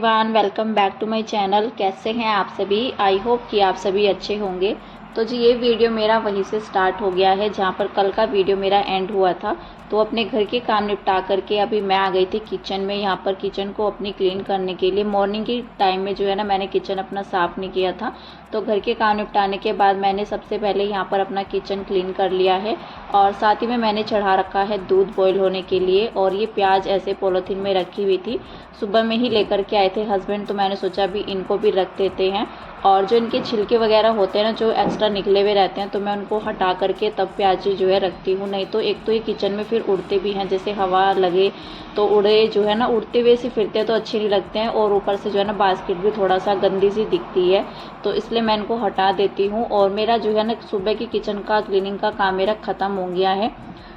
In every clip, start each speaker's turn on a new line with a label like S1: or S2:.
S1: Everyone, welcome back to my channel. कैसे हैं आप सभी? आई होप कि आप सभी अच्छे होंगे। तो जी ये वीडियो मेरा वहीं से स्टार्ट हो गया है जहाँ पर कल का वीडियो मेरा एंड हुआ था। तो अपने घर के काम निपटा करके अभी मैं आ गई थी किचन में। यहाँ पर किचन को अपनी क्लीन करने के लिए मॉर्निंग की टाइम में जो है ना मैंने किचन अपना साफ़ नहीं किया था। तो घर के काम निपटाने के बाद मैंने सबसे पहले यहाँ पर अपना किचन क्लीन कर लिया है और साथ ही में मैंने चढ़ा रखा है दूध बॉईल होने के लिए। और ये प्याज ऐसे पॉलीथीन में रखी हुई थी, सुबह में ही लेकर के आए थे हस्बैंड, तो मैंने सोचा अभी इनको भी रख देते हैं। और जो इनके छिलके वगैरह होते हैं ना जो एक्स्ट्रा निकले हुए रहते हैं, तो मैं उनको हटा करके तब प्याज जो है रखती हूँ। नहीं तो एक तो ये किचन में फिर उड़ते भी हैं, जैसे हवा लगे तो उड़े जो है ना, उड़ते हुए से फिरते हैं तो अच्छे नहीं लगते हैं। और ऊपर से जो है ना बास्केट भी थोड़ा सा गंदी सी दिखती है, तो इसलिए मैं इनको हटा देती हूँ। और मेरा जो है ना सुबह की किचन का क्लीनिंग का काम मेरा ख़त्म हो गया है।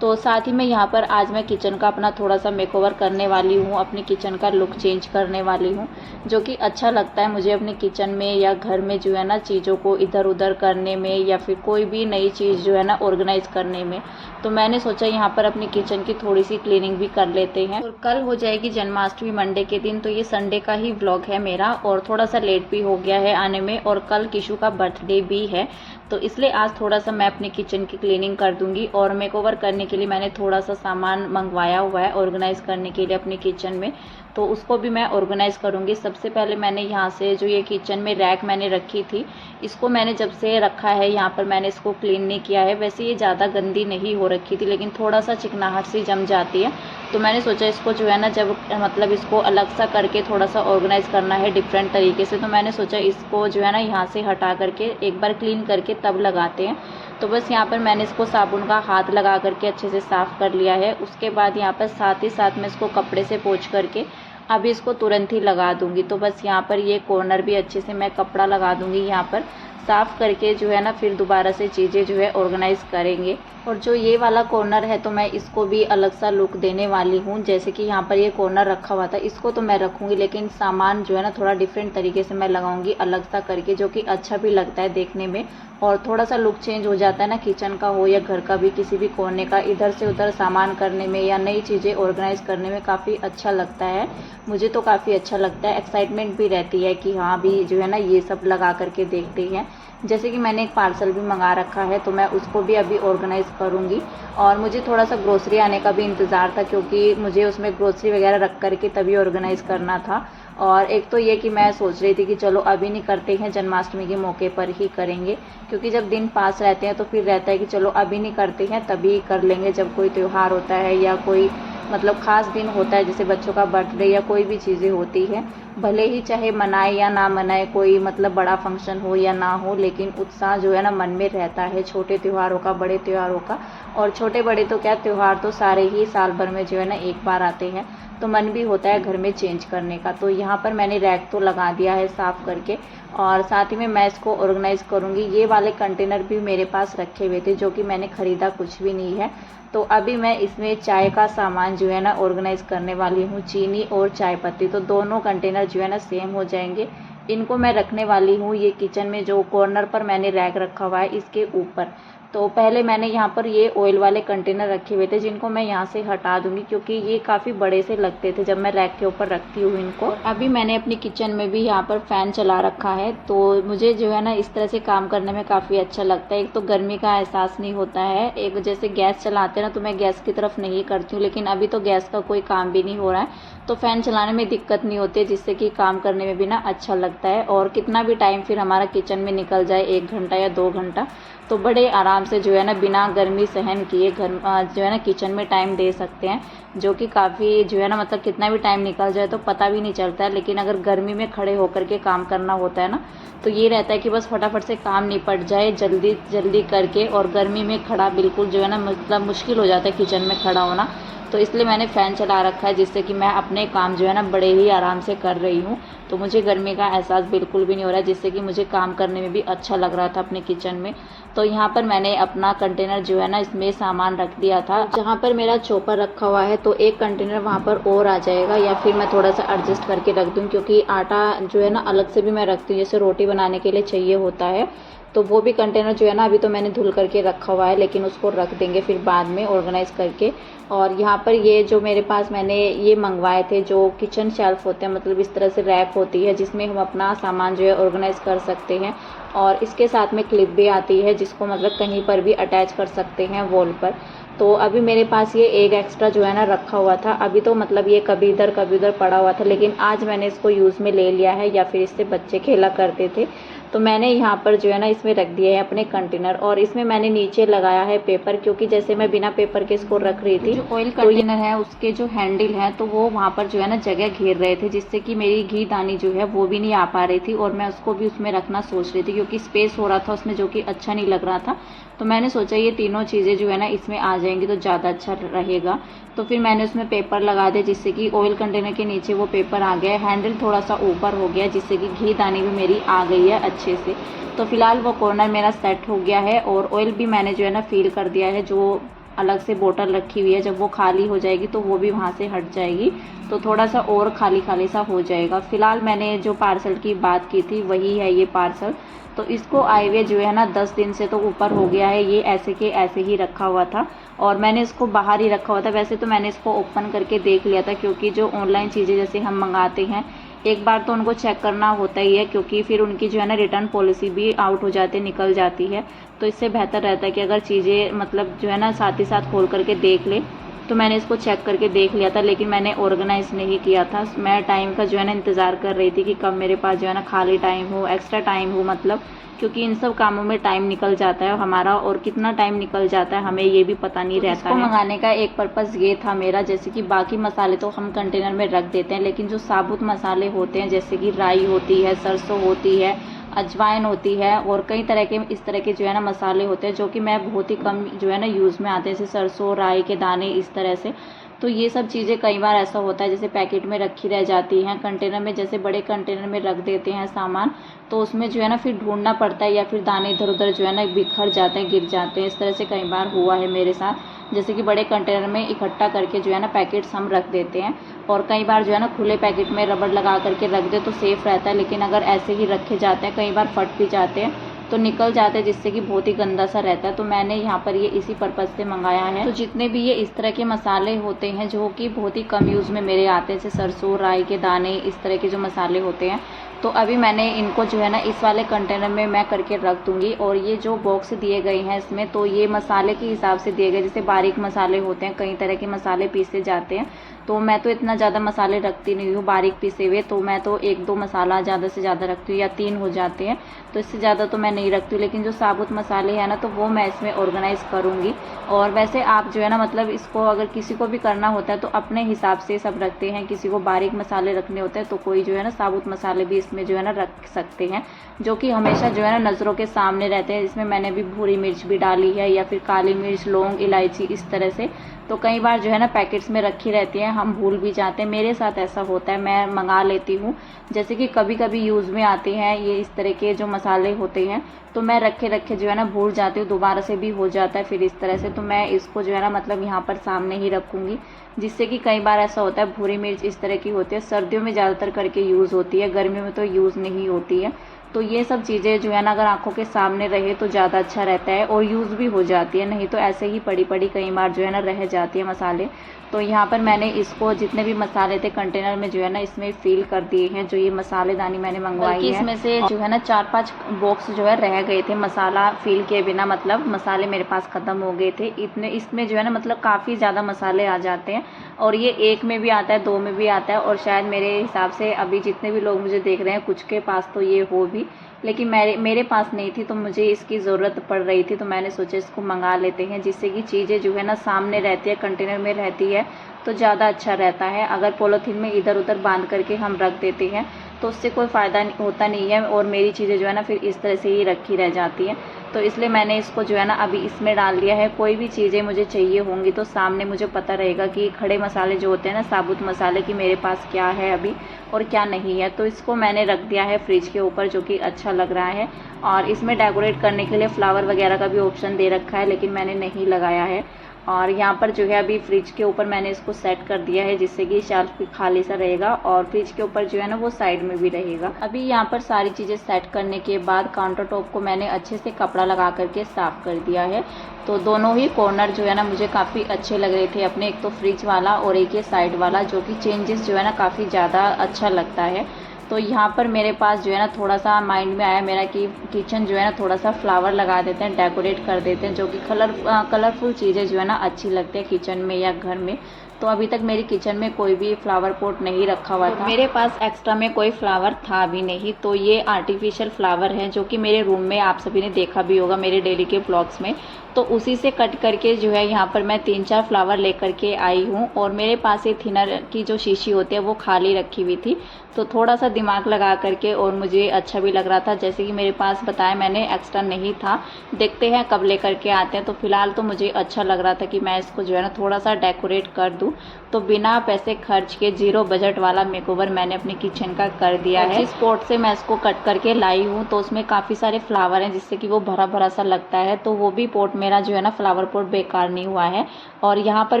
S1: तो साथ ही में यहाँ पर आज मैं किचन का अपना थोड़ा सा मेकओवर करने वाली हूँ, अपनी किचन का लुक चेंज करने वाली हूँ, जो कि अच्छा लगता है मुझे अपने किचन में या घर में जो है ना चीज़ों को इधर उधर करने में या फिर कोई भी नई चीज़ जो है ना ऑर्गेनाइज करने में। तो मैंने सोचा यहाँ पर अपनी किचन की थोड़ी सी क्लीनिंग भी कर लेते हैं। और कल हो जाएगी जन्माष्टमी मंडे के दिन, तो ये संडे का ही व्लॉग है मेरा और थोड़ा सा लेट भी हो गया है आने में। और कल किशु का बर्थडे भी है, तो इसलिए आज थोड़ा सा मैं अपनी किचन की क्लीनिंग कर दूंगी। और मेकओवर करने के लिए मैंने थोड़ा सा सामान मंगवाया हुआ है ऑर्गेनाइज करने के लिए अपनी किचन में, तो उसको भी मैं ऑर्गेनाइज करूंगी। सबसे पहले मैंने यहाँ से जो ये किचन में रैक मैंने रखी थी, इसको मैंने जब से रखा है यहाँ पर मैंने इसको क्लीन नहीं किया है। वैसे ये ज़्यादा गंदी नहीं हो रखी थी, लेकिन थोड़ा सा चिकनाहट सी जम जाती है, तो मैंने सोचा इसको जो है ना जब मतलब इसको अलग सा करके थोड़ा सा ऑर्गेनाइज करना है डिफरेंट तरीके से, तो मैंने सोचा इसको जो है ना यहाँ से हटा करके एक बार क्लीन करके तब लगाते हैं। तो बस यहाँ पर मैंने इसको साबुन का हाथ लगा करके अच्छे से साफ़ कर लिया है। उसके बाद यहाँ पर साथ ही साथ में इसको कपड़े से पोंछ करके अभी इसको तुरंत ही लगा दूंगी। तो बस यहाँ पर ये कॉर्नर भी अच्छे से मैं कपड़ा लगा दूंगी यहाँ पर साफ़ करके जो है ना, फिर दोबारा से चीज़ें जो है ऑर्गेनाइज करेंगे। और जो ये वाला कॉर्नर है तो मैं इसको भी अलग सा लुक देने वाली हूँ। जैसे कि यहाँ पर ये कॉर्नर रखा हुआ था, इसको तो मैं रखूँगी, लेकिन सामान जो है ना थोड़ा डिफरेंट तरीके से मैं लगाऊंगी अलग सा करके, जो कि अच्छा भी लगता है देखने में और थोड़ा सा लुक चेंज हो जाता है ना, किचन का हो या घर का भी, किसी भी कोने का इधर से उधर सामान करने में या नई चीज़ें ऑर्गेनाइज करने में काफ़ी अच्छा लगता है। मुझे तो काफ़ी अच्छा लगता है, एक्साइटमेंट भी रहती है कि हाँ भी जो है ना ये सब लगा करके देखते हैं। जैसे कि मैंने एक पार्सल भी मंगा रखा है, तो मैं उसको भी अभी ऑर्गेनाइज करूँगी। और मुझे थोड़ा सा ग्रोसरी आने का भी इंतज़ार था, क्योंकि मुझे उसमें ग्रोसरी वगैरह रख करके तभी ऑर्गेनाइज करना था। और एक तो ये कि मैं सोच रही थी कि चलो अभी नहीं करते हैं, जन्माष्टमी के मौके पर ही करेंगे, क्योंकि जब दिन पास रहते हैं तो फिर रहता है कि चलो अभी नहीं करते हैं तभी कर लेंगे जब कोई त्यौहार होता है या कोई मतलब ख़ास दिन होता है, जैसे बच्चों का बर्थडे या कोई भी चीज़ें होती है। भले ही चाहे मनाए या ना मनाए, कोई मतलब बड़ा फंक्शन हो या ना हो, लेकिन उत्साह जो है ना मन में रहता है, छोटे त्योहारों का बड़े त्योहारों का। और छोटे बड़े तो क्या, त्यौहार तो सारे ही साल भर में जो है ना एक बार आते हैं, तो मन भी होता है घर में चेंज करने का। तो यहाँ पर मैंने रैक तो लगा दिया है साफ़ करके, और साथ ही में मैं इसको ऑर्गेनाइज करूँगी। ये वाले कंटेनर भी मेरे पास रखे हुए थे, जो कि मैंने ख़रीदा कुछ भी नहीं है। तो अभी मैं इसमें चाय का सामान जो है ना ऑर्गेनाइज करने वाली हूँ, चीनी और चाय पत्ती, तो दोनों कंटेनर जो है ना सेम हो जाएंगे। इनको मैं रखने वाली हूँ ये किचन में जो कॉर्नर पर मैंने रैक रखा हुआ है इसके ऊपर। तो पहले मैंने यहाँ पर ये ऑयल वाले कंटेनर रखे हुए थे, जिनको मैं यहाँ से हटा दूंगी, क्योंकि ये काफ़ी बड़े से लगते थे जब मैं रैक के ऊपर रखती हूँ इनको। अभी मैंने अपनी किचन में भी यहाँ पर फ़ैन चला रखा है, तो मुझे जो है ना इस तरह से काम करने में काफ़ी अच्छा लगता है। एक तो गर्मी का एहसास नहीं होता है, एक जैसे गैस चलाते हैं ना तो मैं गैस की तरफ नहीं करती हूँ, लेकिन अभी तो गैस का कोई काम भी नहीं हो रहा है, तो फ़ैन चलाने में दिक्कत नहीं होती है, जिससे कि काम करने में भी ना अच्छा लगता है। और कितना भी टाइम फिर हमारा किचन में निकल जाए, 1 घंटा या 2 घंटा, तो बड़े आराम से जो है ना बिना गर्मी सहन किए घर जो है ना किचन में टाइम दे सकते हैं, जो कि काफ़ी जो है ना मतलब कितना भी टाइम निकल जाए तो पता भी नहीं चलता है। लेकिन अगर गर्मी में खड़े होकर के काम करना होता है ना, तो ये रहता है कि बस फटाफट से काम निपट जाए जल्दी जल्दी करके, और गर्मी में खड़ा बिल्कुल जो है ना मतलब मुश्किल हो जाता है किचन में खड़ा होना। तो इसलिए मैंने फ़ैन चला रखा है, जिससे कि मैं अपने काम जो है ना बड़े ही आराम से कर रही हूँ। तो मुझे गर्मी का एहसास बिल्कुल भी नहीं हो रहा है, जिससे कि मुझे काम करने में भी अच्छा लग रहा था अपने किचन में। तो यहाँ पर मैंने अपना कंटेनर जो है ना इसमें सामान रख दिया था, जहाँ पर मेरा चॉपर रखा हुआ है, तो एक कंटेनर वहाँ पर और आ जाएगा, या फिर मैं थोड़ा सा एडजस्ट करके रख दूँ, क्योंकि आटा जो है ना अलग से भी मैं रखती हूँ, जैसे रोटी बनाने के लिए चाहिए होता है, तो वो भी कंटेनर जो है ना अभी तो मैंने धुल करके रखा हुआ है, लेकिन उसको रख देंगे फिर बाद में ऑर्गेनाइज करके। और यहाँ पर ये जो मेरे पास मैंने ये मंगवाए थे जो किचन शेल्फ होते हैं, मतलब इस तरह से रैक होती है जिसमें हम अपना सामान जो है ऑर्गेनाइज कर सकते हैं। और इसके साथ में क्लिप भी आती है जिसको मतलब कहीं पर भी अटैच कर सकते हैं वॉल पर। तो अभी मेरे पास ये एक एक्स्ट्रा जो है ना रखा हुआ था, अभी तो मतलब ये कभी इधर पड़ा हुआ था, लेकिन आज मैंने इसको यूज़ में ले लिया है, या फिर इससे बच्चे खेला करते थे तो मैंने यहाँ पर जो है ना इसमें रख दिया है अपने कंटेनर। और इसमें मैंने नीचे लगाया है पेपर, क्योंकि जैसे मैं बिना पेपर के इसको रख रही थी, जो ऑयल कंटेनर है उसके जो हैंडल है तो वो वहाँ पर जो है ना जगह घेर रहे थे, जिससे कि मेरी घी दानी जो है वो भी नहीं आ पा रही थी, और मैं उसको भी उसमें रखना सोच रही थी क्योंकि स्पेस हो रहा था उसमें जो कि अच्छा नहीं लग रहा था। तो मैंने सोचा ये तीनों चीज़ें जो है ना इसमें आ जाएंगी तो ज़्यादा अच्छा रहेगा। तो फिर मैंने उसमें पेपर लगा दिया, जिससे कि ऑयल कंटेनर के नीचे वो पेपर आ गया, हैंडल थोड़ा सा ऊपर हो गया, जिससे कि घी दानी भी मेरी आ गई है अच्छे से। तो फिलहाल वो कॉर्नर मेरा सेट हो गया है, और ऑयल भी मैंने जो है ना फिल कर दिया है, जो अलग से बोतल रखी हुई है जब वो खाली हो जाएगी तो वो भी वहाँ से हट जाएगी, तो थोड़ा सा और खाली खाली सा हो जाएगा। फिलहाल मैंने जो पार्सल की बात की थी वही है ये पार्सल। तो इसको आए हुए जो है ना 10 दिन से तो ऊपर हो गया है, ये ऐसे के ऐसे ही रखा हुआ था, और मैंने इसको बाहर ही रखा हुआ था। वैसे तो मैंने इसको ओपन करके देख लिया था, क्योंकि जो ऑनलाइन चीज़ें जैसे हम मंगाते हैं एक बार तो उनको चेक करना होता ही है, क्योंकि फिर उनकी जो है ना रिटर्न पॉलिसी भी आउट हो जाती है, निकल जाती है। तो इससे बेहतर रहता है कि अगर चीज़ें मतलब जो है ना साथ ही साथ खोल करके देख ले। तो मैंने इसको चेक करके देख लिया था, लेकिन मैंने ऑर्गेनाइज नहीं किया था। मैं टाइम का जो है ना इंतज़ार कर रही थी कि कब मेरे पास जो है ना खाली टाइम हो, एक्स्ट्रा टाइम हो, मतलब क्योंकि इन सब कामों में टाइम निकल जाता है हमारा, और कितना टाइम निकल जाता है हमें ये भी पता नहीं रहता है। मंगाने का एक पर्पज़ ये था मेरा, जैसे कि बाकी मसाले तो हम कंटेनर में रख देते हैं, लेकिन जो साबुत मसाले होते हैं जैसे कि राई होती है, सरसों होती है, अजवाइन होती है, और कई तरह के इस तरह के जो है ना मसाले होते हैं जो कि मैं बहुत ही कम जो है ना यूज़ में आते हैं, जैसे सरसों, राई के दाने, इस तरह से। तो ये सब चीज़ें कई बार ऐसा होता है जैसे पैकेट में रखी रह जाती हैं, कंटेनर में जैसे बड़े कंटेनर में रख देते हैं सामान, तो उसमें जो है ना फिर ढूंढना पड़ता है, या फिर दाने इधर उधर जो है ना बिखर जाते हैं, गिर जाते हैं। इस तरह से कई बार हुआ है मेरे साथ, जैसे कि बड़े कंटेनर में इकट्ठा करके जो है ना पैकेट्स हम रख देते हैं, और कई बार जो है ना खुले पैकेट में रबड़ लगा करके रख दे तो सेफ़ रहता है, लेकिन अगर ऐसे ही रखे जाते हैं कई बार फट भी जाते हैं, तो निकल जाते हैं, जिससे कि बहुत ही गंदा सा रहता है। तो मैंने यहाँ पर ये इसी पर्पज़ से मंगाया है। तो जितने भी ये इस तरह के मसाले होते हैं जो कि बहुत ही कम यूज़ में मेरे आते हैं, जैसे सरसों, राई के दाने, इस तरह के जो मसाले होते हैं, तो अभी मैंने इनको जो है ना इस वाले कंटेनर में मैं करके रख दूँगी। और ये जो बॉक्स दिए गए हैं इसमें, तो ये मसाले के हिसाब से दिए गए, जैसे बारीक मसाले होते हैं, कई तरह के मसाले पीसे जाते हैं, तो मैं तो इतना ज़्यादा मसाले रखती नहीं हूँ बारीक पीसे हुए, तो मैं तो 1-2 मसाला ज़्यादा से ज़्यादा रखती हूँ, या 3 हो जाते हैं, तो इससे ज़्यादा तो मैं नहीं रखती हूँ। लेकिन जो साबुत मसाले हैं ना तो वो मैं इसमें ऑर्गेनाइज़ करूँगी। और वैसे आप जो है ना मतलब इसको अगर किसी को भी करना होता है तो अपने हिसाब से सब रखते हैं, किसी को बारीक मसाले रखने होते हैं तो कोई जो है ना साबुत मसाले भी इसमें जो है ना रख सकते हैं, जो कि हमेशा जो है ना नज़रों के सामने रहते हैं। इसमें मैंने भी भूरी मिर्च भी डाली है, या फिर काली मिर्च, लौंग, इलायची, इस तरह से। तो कई बार जो है ना पैकेट्स में रखी रहती हैं, हम भूल भी जाते हैं, मेरे साथ ऐसा होता है, मैं मंगा लेती हूँ, जैसे कि कभी कभी यूज़ में आते हैं ये इस तरह के जो मसाले होते हैं, तो मैं रखे रखे जो है ना भूल जाती हूँ, दोबारा से भी हो जाता है फिर इस तरह से। तो मैं इसको जो है ना मतलब यहाँ पर सामने ही रखूँगी, जिससे कि कई बार ऐसा होता है भूरी मिर्च इस तरह की होती है, सर्दियों में ज़्यादातर करके यूज़ होती है, गर्मियों में तो यूज़ नहीं होती है। तो ये सब चीज़ें जो है ना अगर आंखों के सामने रहे तो ज़्यादा अच्छा रहता है, और यूज़ भी हो जाती है, नहीं तो ऐसे ही पड़ी पड़ी कई बार जो है ना रह जाती है मसाले। तो यहाँ पर मैंने इसको जितने भी मसाले थे कंटेनर में जो है ना इसमें फिल कर दिए हैं, जो ये मसालेदानी मैंने मंगवाई है। इसमें से जो है ना 4-5 बॉक्स जो है रह गए थे मसाला फिल किए बिना, मतलब मसाले मेरे पास ख़त्म हो गए थे इतने। इसमें जो है ना मतलब काफ़ी ज़्यादा मसाले आ जाते हैं, और ये 1 में भी आता है, 2 में भी आता है, और शायद मेरे हिसाब से अभी जितने भी लोग मुझे देख रहे हैं कुछ के पास तो ये हो भी, लेकिन मेरे पास नहीं थी, तो मुझे इसकी ज़रूरत पड़ रही थी, तो मैंने सोचा इसको मंगा लेते हैं, जिससे कि चीज़ें जो है ना सामने रहती है, कंटेनर में रहती है, तो ज़्यादा अच्छा रहता है। अगर पॉलीथीन में इधर उधर बांध करके हम रख देते हैं तो उससे कोई फ़ायदा होता नहीं है, और मेरी चीज़ें जो है ना फिर इस तरह से ही रखी रह जाती हैं। तो इसलिए मैंने इसको जो है ना अभी इसमें डाल दिया है। कोई भी चीज़ें मुझे चाहिए होंगी तो सामने मुझे पता रहेगा कि खड़े मसाले जो होते हैं ना, साबुत मसाले, की मेरे पास क्या है अभी और क्या नहीं है। तो इसको मैंने रख दिया है फ्रिज के ऊपर, जो कि अच्छा लग रहा है। और इसमें डेकोरेट करने के लिए फ्लावर वगैरह का भी ऑप्शन दे रखा है, लेकिन मैंने नहीं लगाया है। और यहाँ पर जो है अभी फ्रिज के ऊपर मैंने इसको सेट कर दिया है, जिससे कि शेल्फ भी खाली सा रहेगा और फ्रिज के ऊपर जो है ना वो साइड में भी रहेगा। अभी यहाँ पर सारी चीज़ें सेट करने के बाद काउंटर टॉप को मैंने अच्छे से कपड़ा लगा करके साफ़ कर दिया है। तो दोनों ही कॉर्नर जो है ना मुझे काफ़ी अच्छे लग रहे थे अपने, एक तो फ्रिज वाला और एक ये साइड वाला, जो कि चेंजेस जो है ना काफ़ी ज़्यादा अच्छा लगता है। तो यहाँ पर मेरे पास जो है ना थोड़ा सा माइंड में आया मेरा कि किचन जो है ना थोड़ा सा फ्लावर लगा देते हैं, डेकोरेट कर देते हैं, जो कि कलरफुल चीज़ें जो है ना अच्छी लगती है किचन में या घर में। तो अभी तक मेरी किचन में कोई भी फ्लावर पॉट नहीं रखा हुआ था, मेरे पास एक्स्ट्रा में कोई फ्लावर था भी नहीं। तो ये आर्टिफिशियल फ्लावर है जो कि मेरे रूम में आप सभी ने देखा भी होगा मेरे डेली के ब्लॉग्स में। तो उसी से कट करके जो है यहाँ पर मैं 3-4 फ्लावर लेकर के आई हूँ। और मेरे पास ये थिनर की जो शीशी होती है वो खाली रखी हुई थी, तो थोड़ा सा दिमाग लगा करके, और मुझे अच्छा भी लग रहा था, जैसे कि मेरे पास बताया मैंने एक्स्ट्रा नहीं था, देखते हैं कब लेकर के आते हैं। तो फिलहाल तो मुझे अच्छा लग रहा था कि मैं इसको जो है ना थोड़ा सा डेकोरेट कर दूं। तो बिना पैसे खर्च के 0 बजट वाला मेकओवर मैंने अपनी किचन का कर दिया है। जिस पॉट से मैं इसको कट करके लाई हूँ तो उसमें काफ़ी सारे फ्लावर हैं, जिससे कि वो भरा भरा सा लगता है। तो वो भी पॉट मेरा जो है ना फ्लावर पॉट बेकार नहीं हुआ है। और यहाँ पर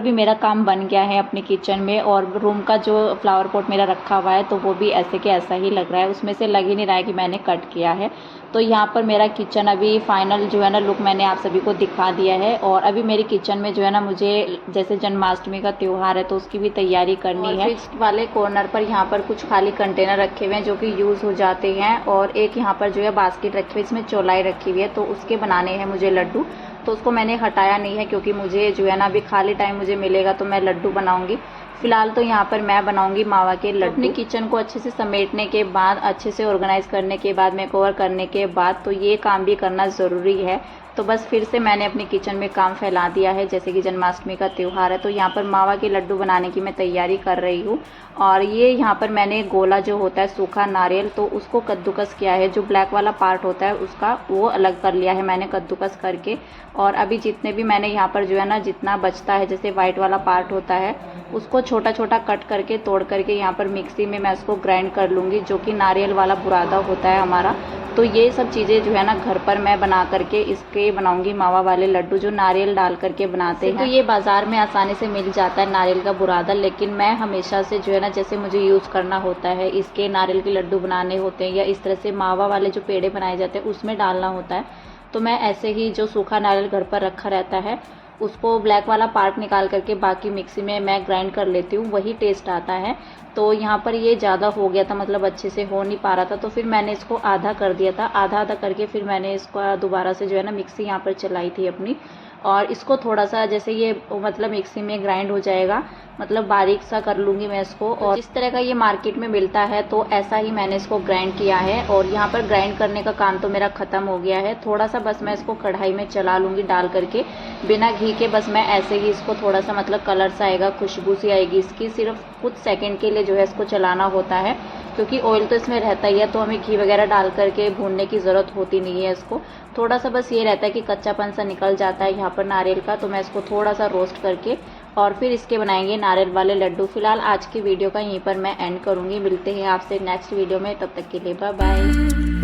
S1: भी मेरा काम बन गया है अपनी किचन में। और रूम का जो फ्लावर पॉट मेरा रखा हुआ है तो वो भी ऐसे के ऐसा ही लग रहा है, उसमें से लग ही नहीं रहा है कि मैंने कट किया है। तो यहाँ पर मेरा किचन अभी फाइनल जो है ना लुक मैंने आप सभी को दिखा दिया है। और अभी मेरी किचन में जो है ना मुझे जैसे जन्माष्टमी का त्यौहार है तो उसकी भी तैयारी करनी है। फ्रिज वाले कॉर्नर पर यहाँ पर कुछ खाली कंटेनर रखे हुए हैं जो कि यूज़ हो जाते हैं, और एक यहाँ पर जो है बास्केट रखी हुई है, इसमें चौलाई रखी हुई है, तो उसके बनाने हैं मुझे लड्डू। तो उसको मैंने हटाया नहीं है क्योंकि मुझे जो है ना अभी खाली टाइम मुझे मिलेगा तो मैं लड्डू बनाऊंगी। फिलहाल तो यहाँ पर मैं बनाऊंगी मावा के लड्डू। अपनी किचन को अच्छे से समेटने के बाद, अच्छे से ऑर्गेनाइज करने के बाद, मेकओवर करने के बाद, तो ये काम भी करना ज़रूरी है। तो बस फिर से मैंने अपनी किचन में काम फैला दिया है, जैसे कि जन्माष्टमी का त्यौहार है तो यहाँ पर मावा के लड्डू बनाने की मैं तैयारी कर रही हूँ। और ये यहाँ पर मैंने गोला जो होता है सूखा नारियल, तो उसको कद्दूकस किया है, जो ब्लैक वाला पार्ट होता है उसका वो अलग कर लिया है मैंने कद्दूकस करके। और अभी जितने भी मैंने यहाँ पर जो है ना जितना बचता है, जैसे वाइट वाला पार्ट होता है उसको छोटा छोटा कट करके तोड़ करके यहाँ पर मिक्सी में मैं उसको ग्राइंड कर लूँगी, जो कि नारियल वाला बुरादा होता है हमारा। तो ये सब चीज़ें जो है ना घर पर मैं बना करके इसके बनाऊंगी मावा वाले लड्डू, जो नारियल डाल करके बनाते हैं। तो ये बाज़ार में आसानी से मिल जाता है नारियल का बुरादा, लेकिन मैं हमेशा से जो है ना जैसे मुझे यूज़ करना होता है, इसके नारियल के लड्डू बनाने होते हैं या इस तरह से मावा वाले जो पेड़े बनाए जाते हैं उसमें डालना होता है, तो मैं ऐसे ही जो सूखा नारियल घर पर रखा रहता है उसको ब्लैक वाला पार्ट निकाल करके बाकी मिक्सी में मैं ग्राइंड कर लेती हूँ, वही टेस्ट आता है। तो यहाँ पर ये ज़्यादा हो गया था, मतलब अच्छे से हो नहीं पा रहा था, तो फिर मैंने इसको आधा कर दिया था। आधा आधा करके फिर मैंने इसको दोबारा से जो है ना मिक्सी यहाँ पर चलाई थी अपनी, और इसको थोड़ा सा जैसे ये मतलब मिक्सी में ग्राइंड हो जाएगा, मतलब बारीक सा कर लूँगी मैं इसको। और जिस तरह का ये मार्केट में मिलता है तो ऐसा ही मैंने इसको ग्राइंड किया है। और यहाँ पर ग्राइंड करने का काम तो मेरा ख़त्म हो गया है, थोड़ा सा बस मैं इसको कढ़ाई में चला लूँगी डाल करके बिना घी के। बस मैं ऐसे ही इसको थोड़ा सा मतलब कलर सा आएगा, खुशबू सी आएगी इसकी, सिर्फ कुछ सेकंड के लिए जो है इसको चलाना होता है, क्योंकि ऑयल तो इसमें रहता ही है तो हमें घी वगैरह डाल करके भूनने की ज़रूरत होती नहीं है इसको। थोड़ा सा बस ये रहता है कि कच्चापन सा निकल जाता है यहाँ पर नारियल का, तो मैं इसको थोड़ा सा रोस्ट करके और फिर इसके बनाएंगे नारियल वाले लड्डू। फिलहाल आज की वीडियो का यहीं पर मैं एंड करूँगी, मिलते हैं आपसे नेक्स्ट वीडियो में, तब तक के लिए बाय बाय।